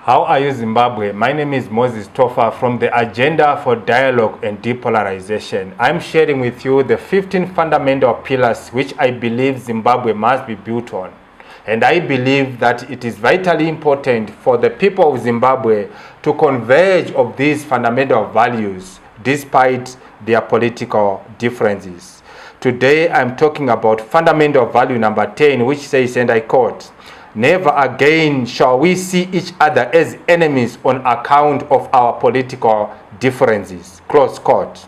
How are you, Zimbabwe? My name is Moses Tofa from the Agenda for Dialogue and Depolarization. I'm sharing with you the 15 fundamental pillars which I believe Zimbabwe must be built on. And I believe that it is vitally important for the people of Zimbabwe to converge of these fundamental values despite their political differences. Today I'm talking about fundamental value number 10, which says, and I quote, "Never again shall we see each other as enemies on account of our political differences." Close quote.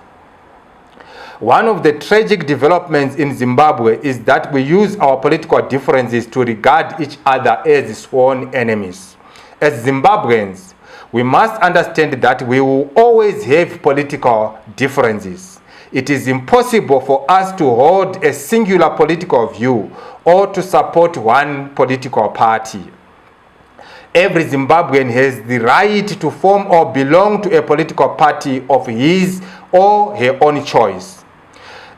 One of the tragic developments in Zimbabwe is that we use our political differences to regard each other as sworn enemies. As Zimbabweans, we must understand that we will always have political differences. It is impossible for us to hold a singular political view or to support one political party. Every Zimbabwean has the right to form or belong to a political party of his or her own choice.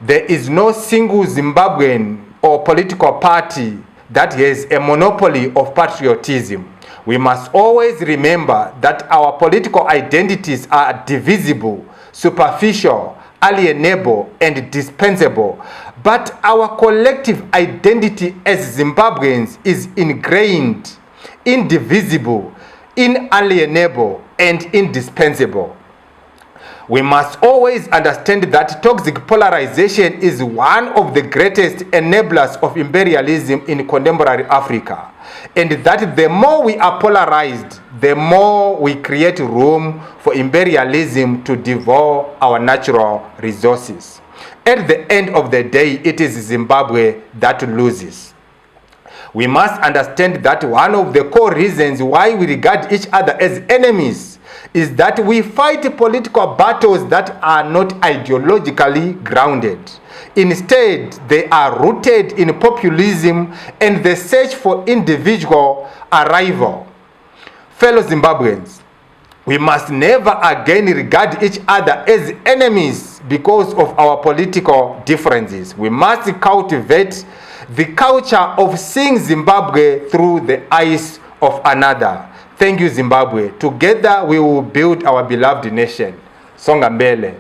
There is no single Zimbabwean or political party that has a monopoly of patriotism. We must always remember that our political identities are divisible, superficial, alienable, and dispensable, but our collective identity as Zimbabweans is ingrained, indivisible, inalienable, and indispensable. We must always understand that toxic polarization is one of the greatest enablers of imperialism in contemporary Africa, and that the more we are polarized, the more we create room for imperialism to devour our natural resources. At the end of the day, it is Zimbabwe that loses. We must understand that one of the core reasons why we regard each other as enemies is that we fight political battles that are not ideologically grounded. Instead, they are rooted in populism and the search for individual arrival. Fellow Zimbabweans, we must never again regard each other as enemies because of our political differences. We must cultivate the culture of seeing Zimbabwe through the eyes of another. Thank you, Zimbabwe. Together we will build our beloved nation. Songa mbele.